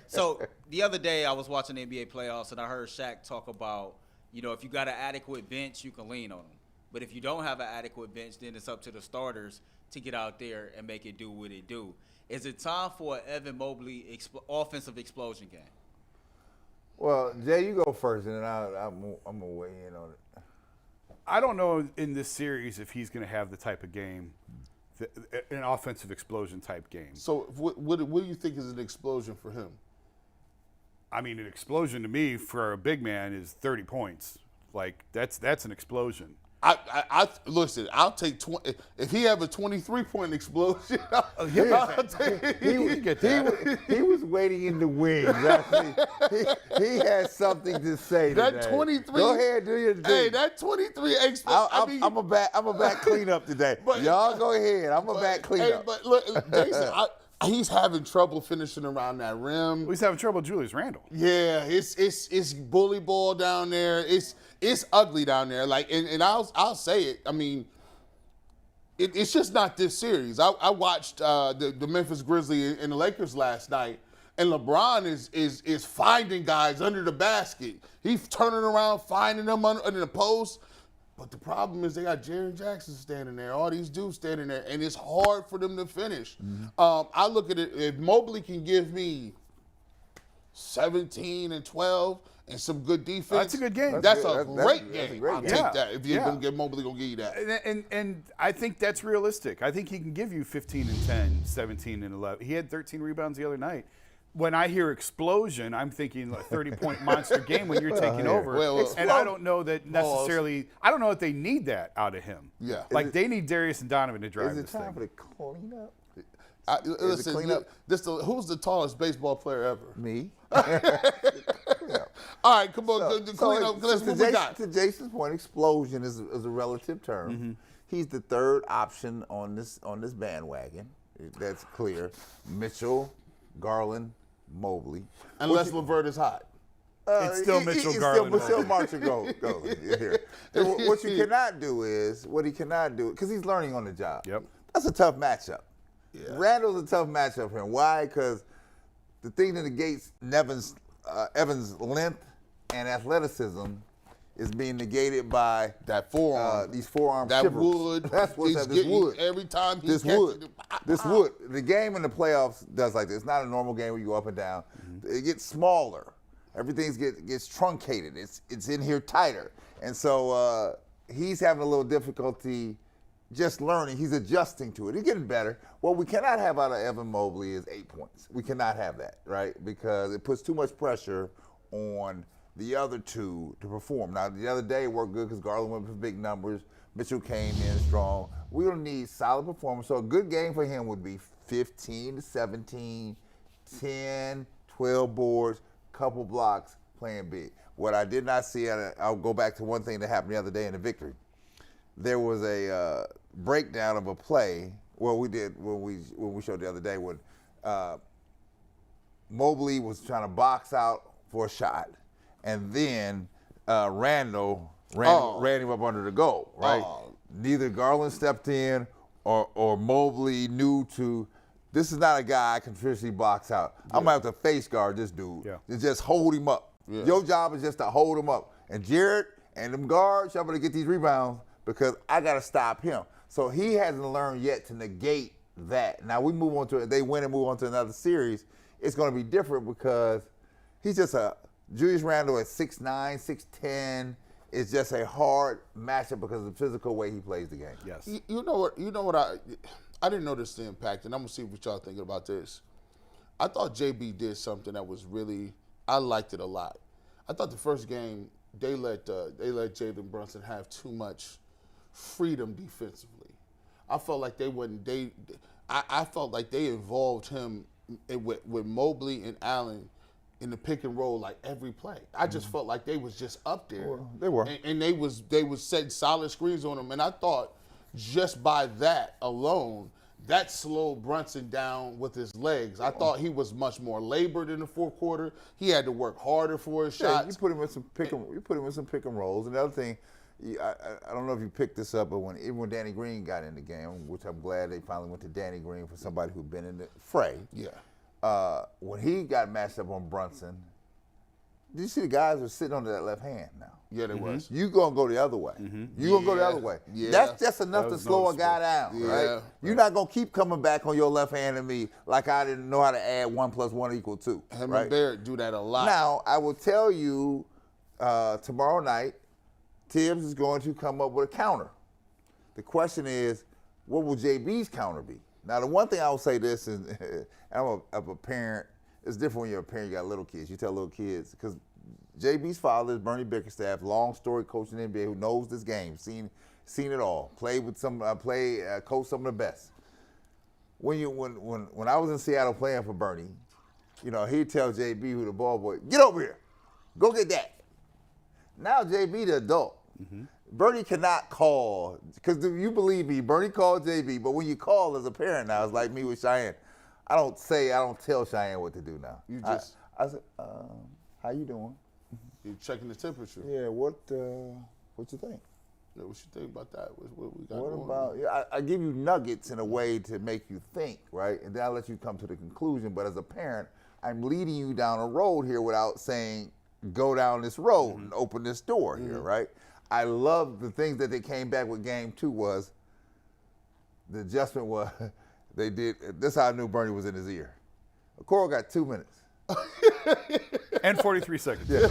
So the other day I was watching the NBA playoffs and I heard Shaq talk about, if you got an adequate bench, you can lean on them. But if you don't have an adequate bench, then it's up to the starters to get out there and make it do what it do. Is it time for an Evan Mobley offensive explosion game? Well, Jay, you go first, and then I'm going to weigh in on it. I don't know in this series if he's going to have the type of game, an offensive explosion type game. So what do you think is an explosion for him? I mean, an explosion to me for a big man is 30 points. Like, that's an explosion. I listen. I'll take 20 if he have a 23-point explosion. I'll take, He was waiting in the wings. He had something to say. That today. 23. Go ahead, do your thing. Hey, that 23 explosion. I'm a back cleanup today. But, y'all go ahead. I'm a back cleanup. But look, Jason, he's having trouble finishing around that rim. He's having trouble with Julius Randle. Yeah, it's bully ball down there. It's ugly down there. Like, and I'll say it. I mean, it's just not this series. I watched the Memphis Grizzlies and the Lakers last night, and LeBron is finding guys under the basket. He's turning around, finding them under the post. But the problem is they got Jaren Jackson standing there, all these dudes standing there, and it's hard for them to finish. Mm-hmm. I look at it, if Mobley can give me 17 and 12 and some good defense. That's a good game. That's a great game. I'll take that. If you're going to get Mobley, going to give you that. And I think that's realistic. I think he can give you 15 and 10, 17 and 11. He had 13 rebounds the other night. When I hear explosion, I'm thinking like 30-point monster game when you're taking over. And I don't know that necessarily – I don't know if they need that out of him. Yeah. Like they need Darius and Donovan to drive this thing. Is it time for the cleanup? Listen, who's the tallest baseball player ever? Me. All right, come on, clean up. Let's move on. To Jason's point, explosion is a relative term. Mm-hmm. He's the third option on this bandwagon. That's clear. Mitchell, Garland, Mobley. Unless LeVert is hot. It's still Mitchell Garland. It's still Marshall Garland here. What he cannot do, because he's learning on the job. Yep. That's a tough matchup. Yeah. Randall's a tough matchup for him. Why? Because the thing that negates Evan's length and athleticism is being negated by that forearm. These forearm that shivers. wood. That's what's this wood. Every time he this wood. This wood. The game in the playoffs does like this. It's not a normal game where you go up and down. Mm-hmm. It gets smaller. Everything gets truncated. It's in here tighter. And so he's having a little difficulty just learning. He's adjusting to it. He's getting better. What we cannot have out of Evan Mobley is 8 points. We cannot have that, right? Because it puts too much pressure on the other two to perform. Now, the other day it worked good because Garland went for big numbers. Mitchell came in strong. We don't need solid performance. So a good game for him would be 15 to 17, 10, 12 boards, couple blocks, playing big. What I did not see, and I'll go back to one thing that happened the other day in the victory. There was a breakdown of a play. Well, we did when we showed the other day when Mobley was trying to box out for a shot, and then Randall ran him up under the goal. Right. Neither Garland stepped in or Mobley knew to. This is not a guy I can officially box out. I'm gonna have to face guard this dude. Yeah. And just hold him up. Yeah. Your job is just to hold him up. And Jarrett and them guards, y'all better get these rebounds because I gotta stop him. So he hasn't learned yet to negate that. Now we move on to they win and move on to another series. It's gonna be different because he's just Julius Randle at 6'9", 6'10". It's just a hard matchup because of the physical way he plays the game. Yes. You know what I didn't notice the impact, and I'm gonna see what y'all thinking about this. I thought JB did something that was really, I liked it a lot. I thought the first game they let Jalen Brunson have too much freedom defensively. I felt like I felt like they involved him with Mobley and Allen in the pick and roll like every play. I just felt like they was just up there. Well, they were. And they was setting solid screens on him. And I thought just by that alone, that slowed Brunson down with his legs. I thought he was much more labored in the fourth quarter. He had to work harder for his shots. You put him in some pick and rolls. And the other thing, I don't know if you picked this up, but even when Danny Green got in the game, which I'm glad they finally went to Danny Green for somebody who'd been in the fray. Yeah. when he got matched up on Brunson, did you see the guys were sitting on that left hand now? Yeah, there was. You gonna go the other way. You gonna go the other way. Yeah. That's just enough to slow a guy down, right? You're not gonna keep coming back on your left hand at me like I didn't know how to add 1 + 1 = 2. Him right? and Barrett do that a lot. Now I will tell you, tomorrow night, Tibbs is going to come up with a counter. The question is, what will JB's counter be? Now the one thing I will say this is, I'm a parent. It's different when you're a parent. You got little kids. You tell little kids because. JB's father is Bernie Bickerstaff, long story coach in the NBA who knows this game, seen it all, played with some, coached some of the best. When I was in Seattle playing for Bernie, he'd tell JB, who the ball boy, get over here, go get that. Now JB the adult. Bernie cannot call, because you believe me, Bernie called JB, but when you call as a parent now, it's like me with Cheyenne. I don't tell Cheyenne what to do now. I said, how you doing? You're checking the temperature. Yeah, what you think? Yeah, what you think about that? What we got What going about, on? I give you nuggets in a way to make you think, right? And then I let you come to the conclusion. But as a parent, I'm leading you down a road here without saying, go down this road and open this door here, right? I love the things that they came back with game 2 was, the adjustment was, they did, this how I knew Bernie was in his ear. Okoro got 2 minutes. And 43 seconds. Yeah,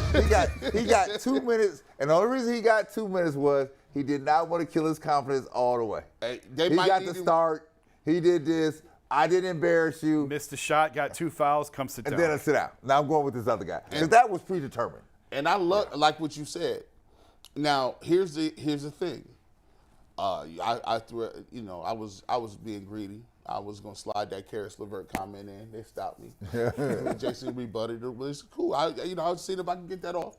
he got 2 minutes, and the only reason he got 2 minutes was he did not want to kill his confidence all the way. Hey, he got the start. He did this. I didn't embarrass you. Missed a shot, got 2 fouls, come sit down. And then I sit down. Now I'm going with this other guy because that was predetermined. And I like what you said. Now here's the thing. I threw, I was being greedy. I was gonna slide that Karis LeVert comment in. They stopped me. Jason rebutted it. It's cool. I was seeing if I can get that off.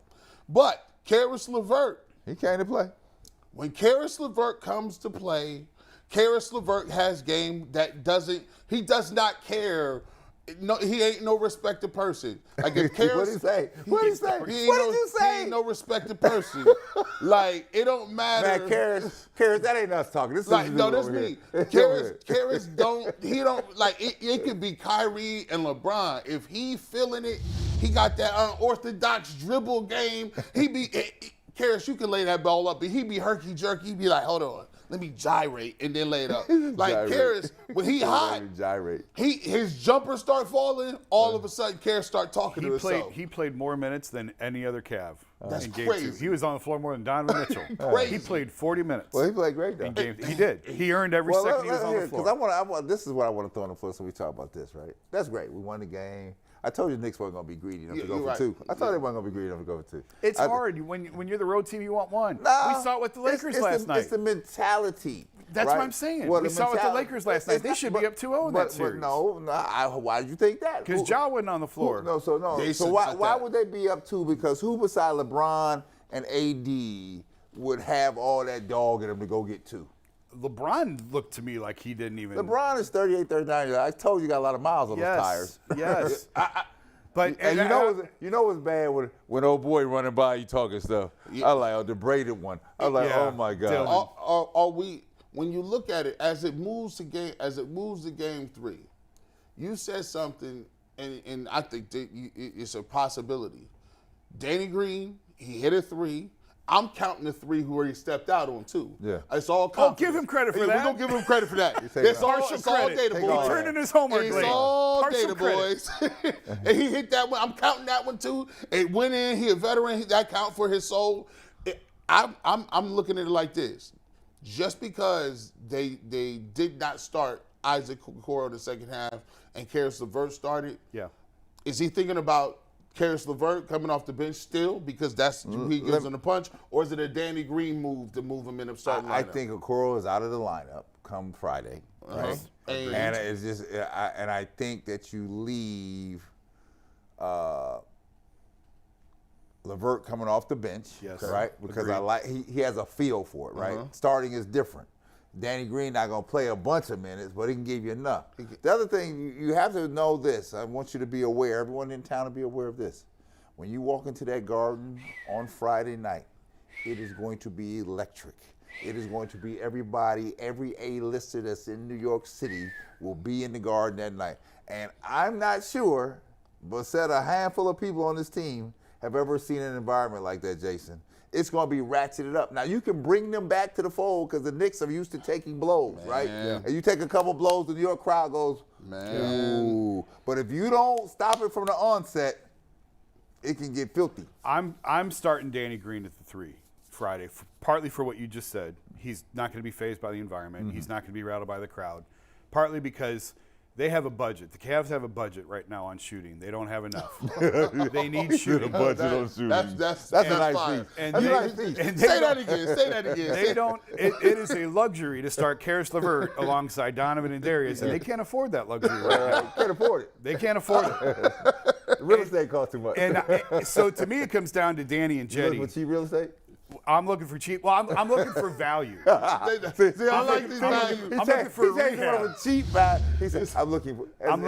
But Karis LeVert, he came to play. When Karis LeVert comes to play, Karis LeVert has game that he does not care. No, he ain't no respected person. Like if Karis, what did he say? What did he say? What did you say? He ain't no respected person. Like it don't matter. Man, Karis, that ain't us talking. This like is no, that's over me. here. Karis don't like it. It could be Kyrie and LeBron. If he feeling it, he got that unorthodox dribble game. Karis, you can lay that ball up, but he be herky jerky. He be like, hold on. Let me gyrate and then lay it up. Like Karis, when he hot, his jumpers start falling. All of a sudden, Karis start talking to himself. He played more minutes than any other Cav. That's in game crazy. 2. He was on the floor more than Donovan Mitchell. Crazy. He played 40 minutes. Well, he played great though. In game, he did. He earned every second he was on the floor. Because this is what I want to throw on the floor. So we talk about this, right? That's great. We won the game. I told you the Knicks weren't going to be greedy enough to go for 2. I thought they weren't going to be greedy enough to go for 2. It's hard. When you're the road team, you want 1. Nah, we saw it with the Lakers last night. It's the mentality. That's right? what I'm saying. Well, we saw it with the Lakers last night. They should be up 2-0 in that series. But why did you think that? Because Ja wasn't on the floor. So why would they be up 2? Because who beside LeBron and AD would have all that dog in them to go get 2? LeBron looked to me like he didn't even. LeBron is 38, 39. I told you got a lot of miles on those tires. Yes. But and you know what's bad when old boy running by you talking stuff. I like a degraded one. I like, oh my God. Are we? When you look at it as it moves to game 3, you said something, and I think that it's a possibility. Danny Green, he hit a 3. I'm counting the 3 where he stepped out on 2. Yeah. It's all confidence. Give him credit for that. We're going to give him credit for that. It's all data, boys. He turned in his homework late. It's all Partial data, credit. boys. And he hit that one. I'm counting that one, too. It went in. He a veteran. That count for his soul. I'm looking at it like this. Just because they did not start Isaac Okoro in the second half and Karis LeVert started, is he thinking about Karis LeVert coming off the bench still because that's who he gives him the punch, or is it a Danny Green move to move him in the starting lineup? I think Okoro is out of the lineup come Friday, right? And it's just, and I think that you leave LeVert coming off the bench, right? Because he has a feel for it, right? Starting is different. Danny Green not going to play a bunch of minutes, but he can give you enough. The other thing, you have to know this. I want you to be aware, everyone in town to be aware of this. When you walk into that garden on Friday night, it is going to be electric. It is going to be everybody, every A-lister that's in New York City will be in the garden that night. And I'm not sure, but said a handful of people on this team have ever seen an environment like that, Jason. It's going to be ratcheted up. Now, you can bring them back to the fold because the Knicks are used to taking blows, right? Yeah. And you take a couple blows and your crowd goes, ooh. But if you don't stop it from the onset, it can get filthy. I'm starting Danny Green at the 3 Friday, partly for what you just said. He's not going to be fazed by the environment. He's not going to be rattled by the crowd. Partly because they have a budget. The Cavs have a budget right now on shooting. They don't have enough. They need shooting. Budget on shooting. That's a nice fire. piece. And That's they- a nice piece. and Say that again. Say that again. They don't. It is a luxury to start Karis LeVert alongside Donovan and Darius, and they can't afford that luxury right now. Can't afford it. They can't afford it. The real estate costs too much. And so to me, it comes down to Danny and You looking Jetty. for cheap real estate? I'm looking for cheap. Well, I'm looking for value. See, I like this value. value. I'm looking for he said he rehab. wanted a cheap value. He said, I'm looking for value. I'm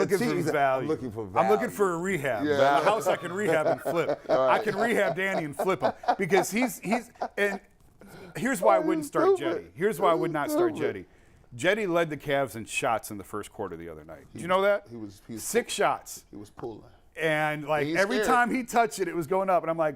looking for value. I'm looking for a rehab. Yeah. A house I can rehab and flip. I can rehab Danny and flip him because he's and here's why I wouldn't start Jetty. Here's why I would not start Jetty. Jetty led the Cavs in shots in the first quarter the other night. Did you know that? He was 6 shots. He was pulling. And like He's every scared. time he touched it, it was going up. And I'm like,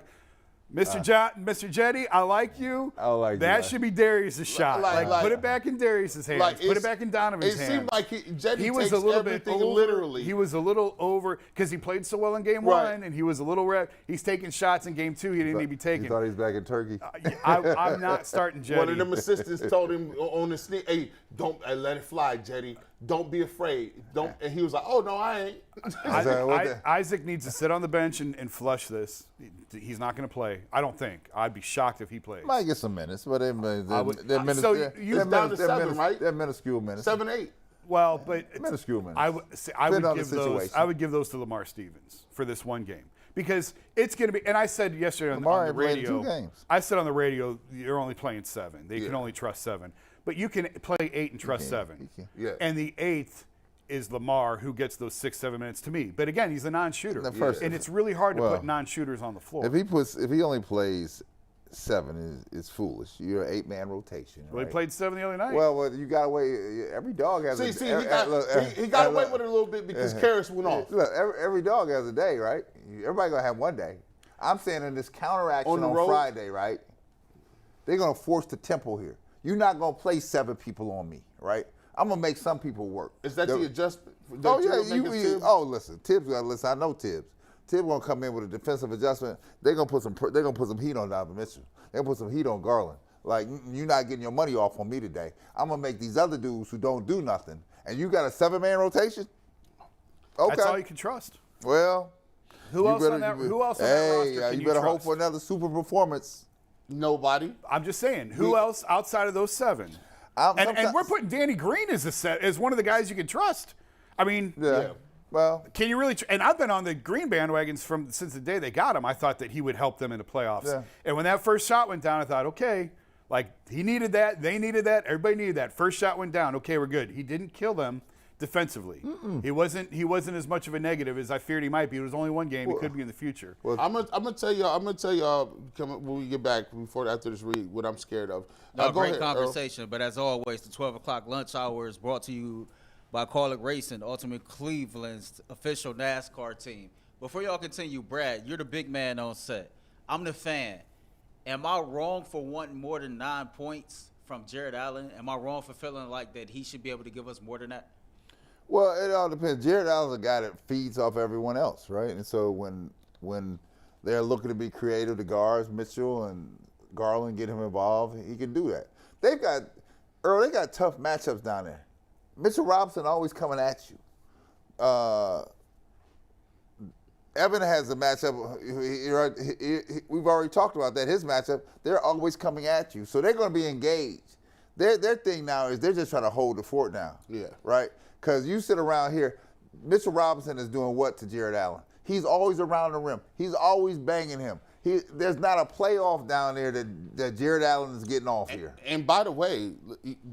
Mr. Jetty, I like you. I like you, that man. should be Darius' shot. Like- Put it back in Darius' hands. Put it back in Donovan's hands. It seemed like Jetty He was takes a little bit everything over, literally. He was a little over because he played so well in game Right. 1, and he was a little he's taking shots in game 2 he didn't need to be You taking. thought he was back in Turkey? I'm not starting Jetty. One of them assistants told him on the sneak, "Hey, don't let it fly, Jetty. Don't be afraid. Don't." And he was like, "Oh no, I ain't." Isaac needs to sit on the bench and flush this. He's not going to play. I don't think. I'd be shocked if he plays. Might get some minutes, but they're minutes. So they're you- minutes- down to they're 7, minutes- right? They're minuscule minutes. 7-8. Well, but it's- Minuscule minutes. I would Depending on the give those. situation. I would give those to Lamar Stevens for this one game because it's going to be. And I said yesterday on Lamar the ain't played radio. 2 games. I said on the radio, you're only playing 7. They can only trust 7, but you can play 8 and trust 7. Yeah. And the 8th is Lamar, who gets those 6-7 minutes to me. But again, he's a non-shooter, The first- and it's really hard to well, put non-shooters on the floor. If he only plays 7, it's foolish. You're an 8-man rotation. Well, he right? played 7 the other night. Well, you got away. Every dog has See, a. he got away with it a little bit because Karis went off. Look, every dog has a day, right? Everybody gonna have one day. I'm saying in this counteraction On the on road? Friday, right? They're gonna force the tempo here. You're not gonna play 7 people on me, right? I'm gonna make some people work. Is that the adjustment? Oh that yeah, you're making, Tim? listen, Tibbs gonna listen. I know Tibbs. Tibbs gonna come in with a defensive adjustment. They're gonna put some heat on Donovan Mitchell. They're gonna put some heat on Garland. Like you're not getting your money off on me today. I'm gonna make these other dudes who don't do nothing. And you got a 7-man rotation. Okay. That's all you can trust. Well, Who else on that roster can you you better trust? hope for another super performance. Nobody. I'm just saying, who else outside of those 7? And we're putting Danny Green as one of the guys you can trust. I mean, Yeah. Well, can you really? And I've been on the Green bandwagons since the day they got him. I thought that he would help them in the playoffs. Yeah. And when that first shot went down, I thought, okay, like he needed that, they needed that, everybody needed that. First shot went down, okay, we're good. He didn't kill them defensively. He wasn't as much of a negative as I feared he might be. It was only one game. He could be in the future. I'm gonna tell y'all when we get back after this read what I'm scared of. No, Go great ahead, Earl. conversation. But as always, the 12 o'clock lunch hour is brought to you by Call It Racing, Ultimate Cleveland's official NASCAR team. Before y'all continue, Brad, you're the big man on set. I'm the fan. Am I wrong for wanting more than 9 points from Jarrett Allen? Am I wrong for feeling like that he should be able to give us more than that? Well, it all depends. Jarrett Allen's a guy that feeds off everyone else, right? And so when they're looking to be creative, the guards, Mitchell and Garland, get him involved, he can do that. They got tough matchups down there. Mitchell Robinson always coming at you. Evan has a matchup. We've already talked about that. His matchup, they're always coming at you. So they're going to be engaged. Their thing now is they're just trying to hold the fort down. Yeah. Right? Because you sit around here, Mitchell Robinson is doing what to Jarrett Allen? He's always around the rim. He's always banging him. There's not a playoff down there that Jarrett Allen is getting off here. And by the way,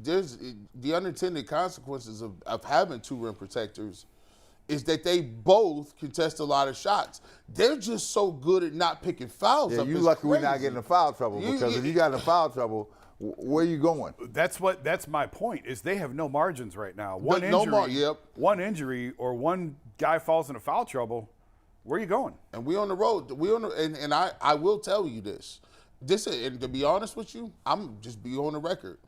there's the unintended consequences of having 2 rim protectors is that they both contest a lot of shots. They're just so good at not picking fouls. Yeah, you lucky we're not getting in foul trouble because if you got in foul trouble, Where you going? That's my point. Is they have no margins right now. One injury or one guy falls into foul trouble. Where are you going? And we on the road. And I will tell you this. And to be honest with you, I'm just be on the record.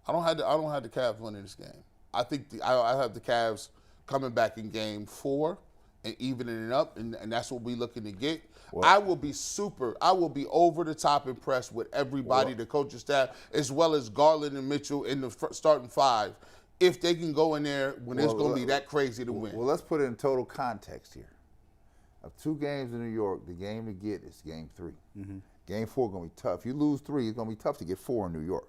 I don't have the Cavs winning this game. I think I have the Cavs coming back in game 4 and evening it up, and that's what we're looking to get. Well, I will be over the top impressed with everybody, the coaching staff, as well as Garland and Mitchell in the starting 5, if they can go in there when it's going to be that crazy to win. Well, let's put it in total context here. Of 2 games in New York, the game to get is game 3. Mm-hmm. Game 4 is going to be tough. If you lose 3, it's going to be tough to get 4 in New York.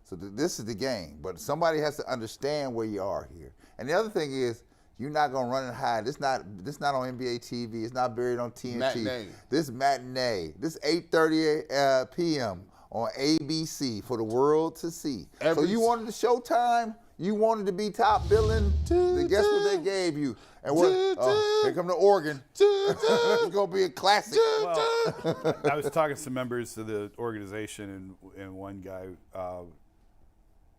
So this is the game. But somebody has to understand where you are here. And the other thing is, you're not going to run and hide. This not on NBA TV. It's not buried on TNT. Matinee. This matinee. This 8:30 p.m. on ABC for the world to see. So you wanted the showtime? You wanted to be top billing? Guess what they gave you? And what? Here come the organ. It's going to be a classic. Well, I was talking to some members of the organization, and one guy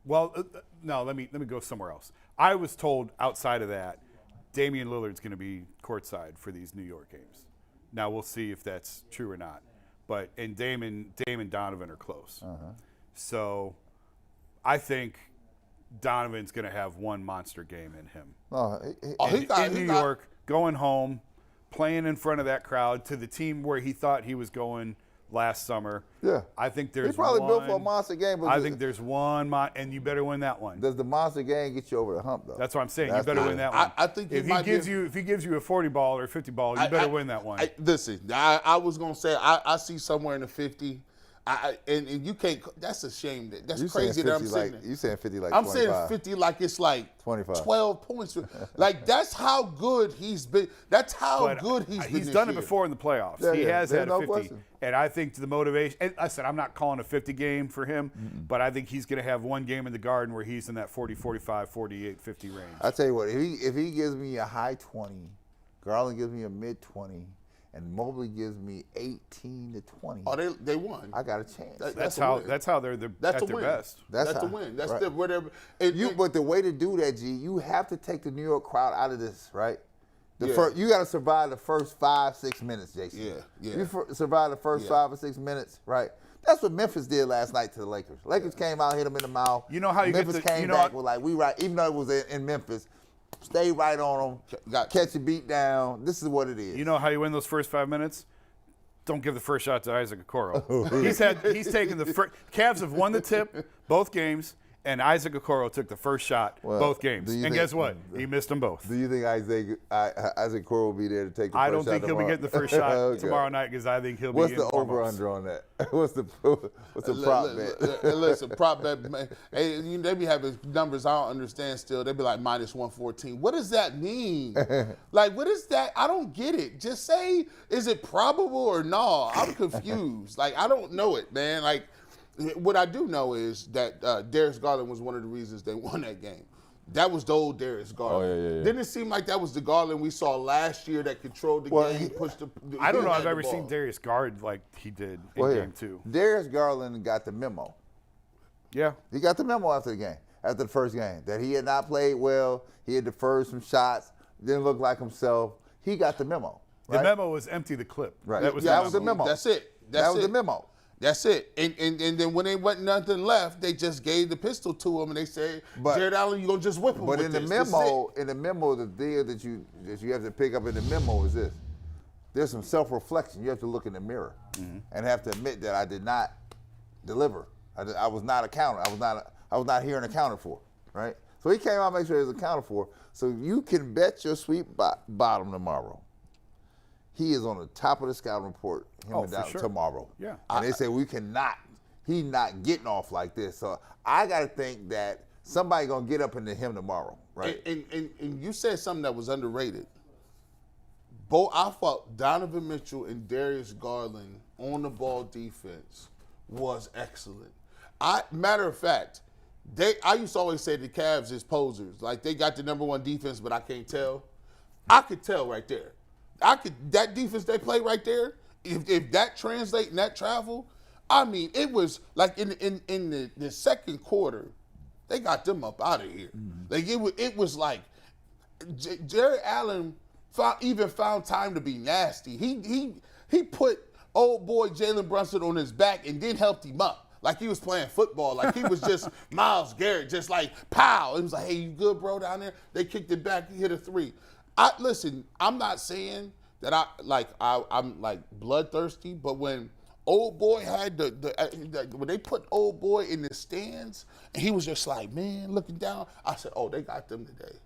no, let me go somewhere else. I was told outside of that, Damian Lillard's going to be courtside for these New York games. Now we'll see if that's true or not. But Dame and Donovan are close. Uh-huh. So I think Donovan's going to have one monster game in him. In New York, going home, playing in front of that crowd to the team where he thought he was going last summer. Yeah. I think there's He's probably built for a monster game. But I think there's one, and you better win that one. Does the monster game get you over the hump, though? That's what I'm saying. You better win that one. I think if he gives you a 40 ball or a 50 ball, you better win that one. Listen, I was going to say, I see somewhere in the 50. And you can't. That's a shame. That's crazy that I'm saying. You saying 50 like I'm 25. saying 50 like it's like 25. 12 points. Like that's how good he's been. That's how good he's been. He's this done year. it before in the playoffs. Yeah, he has had a 50. Question. And I think the motivation. And I said I'm not calling a 50 game for him, but I think he's going to have one game in the Garden where he's in that 40, 45, 48, 50 range. I tell you what, if he gives me a high 20, Garland gives me a mid 20. And Mobley gives me 18 to 20. Oh, they won. I got a chance. That's how they're at their best. That's a win. That's right. Whatever. But the way to do that, G, you have to take the New York crowd out of this, right? You got to survive the first 5-6 minutes, Jason. Yeah. You survive the first 5 or 6 minutes, right? That's what Memphis did last night to the Lakers. Lakers came out, hit them in the mouth. You know how you Memphis came back with like, we right, even though it was in Memphis. Stay right on them, catch a beat down. This is what it is. You know how you win those first 5 minutes? Don't give the first shot to Isaac Okoro. He's taken the first. Cavs have won the tip both games, and Isaac Okoro took the first shot both games. And guess what? He missed them both. Do you think Isaac Okoro will be there to take the first shot? I don't think he'll be getting the first shot tomorrow night because I think he'll be. What's the over/under on that? What's the prop bet? Listen, prop bet. Hey, they be having numbers I don't understand still. They be like -114. What does that mean? Like, what is that? I don't get it. Just say, is it probable or no? I'm confused. Like, I don't know it, man. Like. What I do know is that Darius Garland was one of the reasons they won that game. That was the old Darius Garland. Oh, yeah. Didn't it seem like that was the Garland we saw last year that controlled the game, pushed the I don't know I've ever seen Darius guard like he did in game 2. Darius Garland got the memo. Yeah. He got the memo after the game, after the first game, that he had not played well. He had deferred some shots, didn't look like himself. He got the memo. Right? The memo was empty the clip. Right. That was the memo. That's it. That was the memo. That's it. And then when they wasn't nothing left, they just gave the pistol to him and they said, Jarrett Allen, you're gonna just whip him. But with in the memo, the deal that you have to pick up in the memo is this. There's some self-reflection. You have to look in the mirror and have to admit that I did not deliver. I was not accounted. I was not here and accounted for. Right? So he came out and made sure he was accounted for. So you can bet your sweet bottom tomorrow. He is on the top of the scouting report tomorrow. Yeah. And they say he's not getting off like this. So I got to think that somebody going to get up into him tomorrow, right? And you said something that was underrated. I thought Donovan Mitchell and Darius Garland on the ball defense was excellent. Matter of fact, I used to always say the Cavs is posers. Like they got the #1 defense, but I can't tell. I could tell right there. That defense they play right there, if that translate and that travel, I mean, it was like in the second quarter, they got them up out of here. Like it was like Jarrett Allen found time to be nasty. He put old boy Jalen Brunson on his back and then helped him up. Like he was playing football. Like he was just Myles Garrett, just like pow. It was like, hey, you good, bro, down there? They kicked it back, he hit a 3. Listen, I'm not saying that I'm like bloodthirsty, but when old boy had when they put old boy in the stands, and he was just like, man, looking down, I said, oh, they got them today.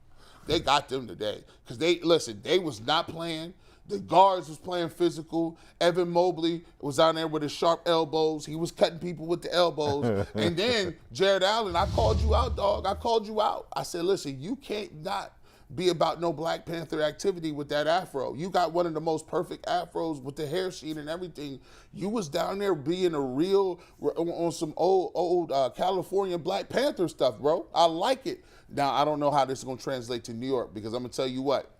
They got them today. Because they was not playing. The guards was playing physical. Evan Mobley was down there with his sharp elbows. He was cutting people with the elbows. And then Jarrett Allen, I called you out, dog. I called you out. I said, listen, you can't not be about no Black Panther activity with that afro. You got one of the most perfect afros with the hair sheen and everything. You was down there being a real, on some old California Black Panther stuff, bro. I like it. Now, I don't know how this is going to translate to New York, because I'm going to tell you what.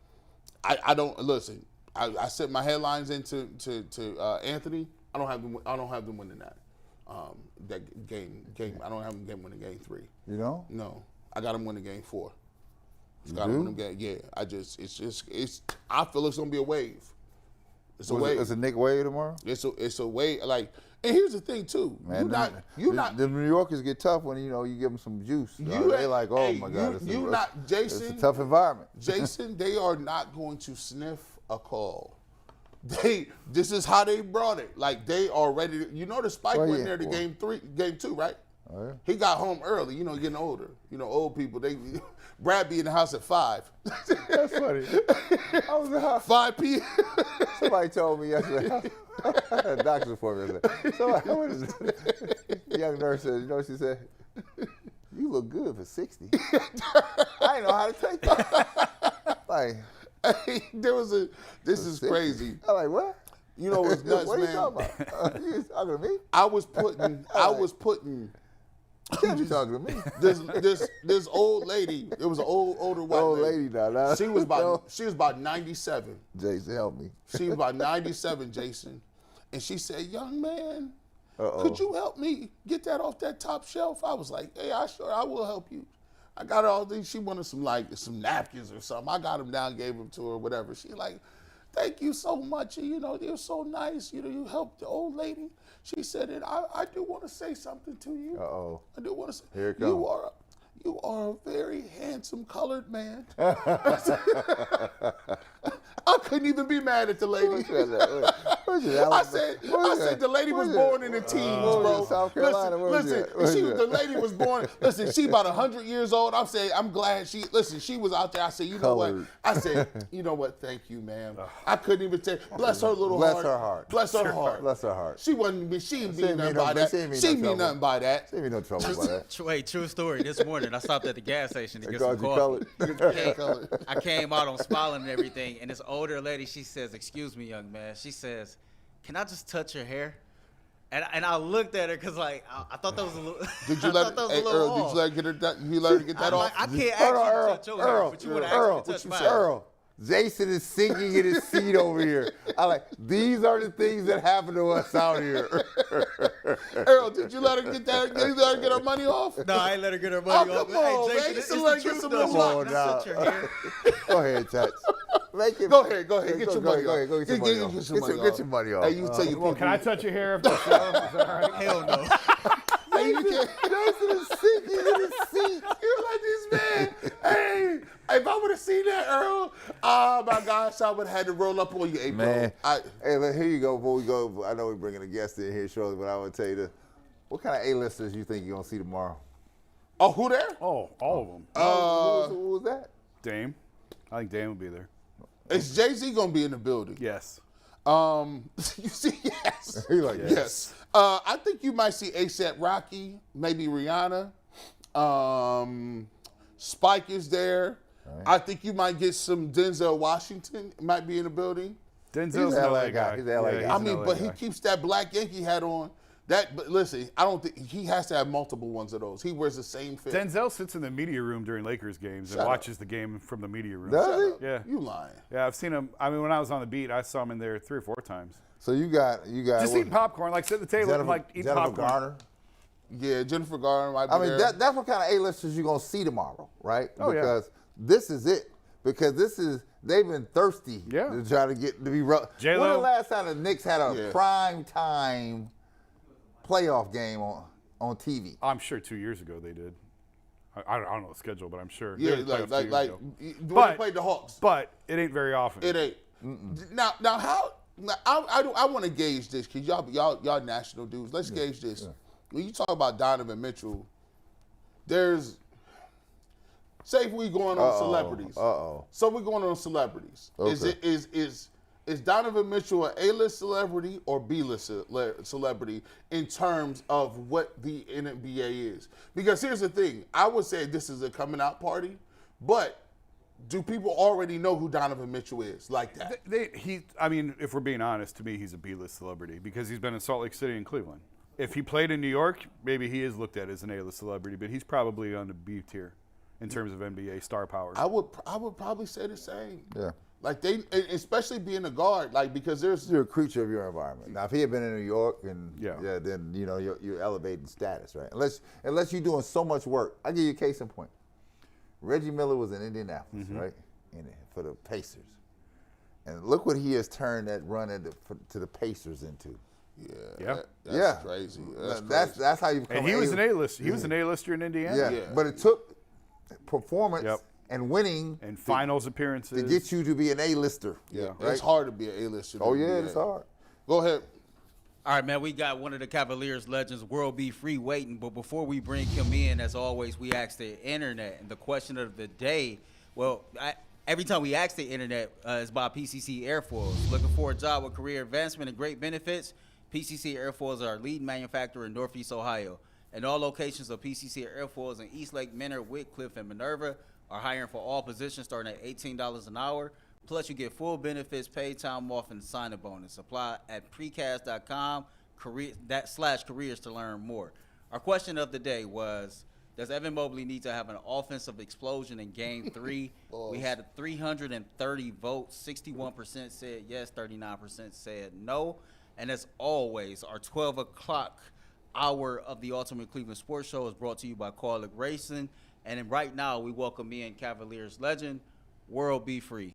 I don't, listen, I sent my headlines into Anthony. I don't have them winning that. That game. I don't have them winning game 3. You know? No. I got them winning game 4. I feel it's gonna be a wave. It's a wave. It's a Nick wave tomorrow. It's a wave. Like, and here's the thing too. Man, the New Yorkers get tough when you give them some juice. They like, oh my God, Jason. It's a tough environment. Jason, they are not going to sniff a call. This is how they brought it. Like, they are ready. The Spike went there to game 2, right? Oh, yeah. He got home early. Getting older. Old people, Brad be in the house at 5. That's funny. I was at 5 p.m. Somebody told me yesterday. I had a doctor's appointment yesterday. The young nurse said, she said, you look good for 60. I didn't know how to take that. Like, hey, this is crazy. I'm like, what? You know what's nuts, what man? What are you talking about? You talking to me? I was putting. You can't be talking to me. This old lady. It was an older white lady now. She was about 97. Jason, help me. She was about 97, Jason, and she said, "Young man, could you help me get that off that top shelf?" I was like, "Hey, I will help you." I got all these. She wanted some napkins or something. I got them down, gave them to her, whatever. She like, "Thank you so much. You're so nice. You helped the old lady." She said, and I do want to say something to you. Uh-oh. I do want to say, here it comes. You are a very handsome colored man. I couldn't even be mad at the lady. I said the lady was born in the teens, bro. South Carolina. The lady was born. Listen, she about 100 years old. I'm glad she was out there. I said, you know what? I said, you know what? Thank you, ma'am. I couldn't even say, bless her little heart. Bless her heart. Bless her heart. Bless her heart. She didn't mean nothing by that. She didn't mean nothing by that. She didn't mean no trouble by that. Wait, true story. This morning, I stopped at the gas station to get some colored. coffee. I came out, I'm smiling and everything, and this older lady, she says, "Excuse me, young man." She says, "Can I just touch your hair?" And I looked at her because I thought that was a little. Did you let her get that off? I can't ask you to touch your hair, but you want to ask me to touch mine. Earl, Jason is sinking in his seat over here. I like, these are the things that happen to us out here. Earl, did you let her get that? Did you let her get her money off? No, I ain't let her get her money off. Come on, hey, Jason, man. it's You the get some truth, more though. on Touch your hair. Go ahead, Tats. Go ahead. Get your money off. Go get your money off. Get your money off. Hey, you tell your people. Can I touch your hair after the show? Is that all right? Hell no. Jason is sinking in his seat. You're like this man. Hey, if I would have seen that, Earl, oh my gosh, I would have had to roll up on you, hey, man. bro. Hey, look, here you go. Before we go, I know we're bringing a guest in here shortly, but I want to tell you what kind of A-listers you think you're gonna see tomorrow? Oh, who there? Oh, all of them. Who was that? Dame. I think Dame will be there. Is Jay-Z gonna be in the building? Yes. You see, yes. He like yes. I think you might see A$AP Rocky, maybe Rihanna. Spike is there. Right. I think you might get some Denzel Washington might be in the building. Denzel's an LA guy. He's an LA guy. I mean, but he keeps that black Yankee hat on. But listen, I don't think he has to have multiple ones of those. He wears the same fit. Denzel sits in the media room during Lakers games and watches the game from the media room. Does he? Yeah. You lying? Yeah, I've seen him. I mean, when I was on the beat, I saw him in there 3 or 4 times. So you got Just eating popcorn, like sit at the table and like eat Jennifer popcorn. Garner. Yeah, Jennifer Garner might be I mean, there. that's what kind of A-listers you're gonna see tomorrow, right? Oh, yeah. Because this is it. Because they've been thirsty to try to get to be. J-Lo. When the last time the Knicks had a Yeah. prime time playoff game on TV? I'm sure 2 years ago they did. I don't know the schedule, but I'm sure. yeah, They played a few years like ago. when they played the Hawks. But it ain't very often. It ain't. Now how? Now, I want to gauge this because y'all national dudes. Let's gauge this. Yeah. When you talk about Donovan Mitchell, there's say if we going on celebrities. So we're going on celebrities. Okay. Is Donovan Mitchell an A-list celebrity or B-list celebrity in terms of what the NBA is? Because here's the thing. I would say this is a coming out party, but do people already know who Donovan Mitchell is like that? I mean, if we're being honest, to me, he's a B-list celebrity because he's been in Salt Lake City and Cleveland. If he played in New York, maybe he is looked at as an A-list celebrity, but he's probably on the B tier in terms of NBA star power. I would probably say the same. Yeah. Like they, especially being a guard, like because You're a creature of your environment. Now, if he had been in New York, and Yeah. then you're elevating status, right? Unless you're doing so much work. I'll give you a case in point. Reggie Miller was in Indianapolis, right, for the Pacers, and look what he has turned that run to the Pacers into. Yeah. That's crazy. That's how you become. And he was an A-list. He was an A-lister in Indiana. Yeah, but it took performance and winning and finals appearances to get you to be an A-lister. Yeah, right? It's hard to be an A-lister. Oh yeah, it's hard. Go ahead. All right, man, we got one of the Cavaliers legends, World B. Free, waiting. But before we bring him in, as always, we ask the internet. And the question of the day, every time we ask the internet, is about PCC Airfoils. Looking for a job with career advancement and great benefits? PCC Airfoils are our lead manufacturer in Northeast Ohio. And all locations of PCC Airfoils in Eastlake, Menor, Whitcliffe, and Minerva are hiring for all positions starting at $18 an hour. Plus, you get full benefits, paid time off, and sign-up bonus. Apply at precast.com/careers to learn more. Our question of the day was, does Evan Mobley need to have an offensive explosion in Game 3? We had 330 votes. 61% said yes, 39% said no. And as always, our 12 o'clock hour of the Ultimate Cleveland Sports Show is brought to you by Corlick Racing. And right now, we welcome in Cavaliers legend, World B. Free.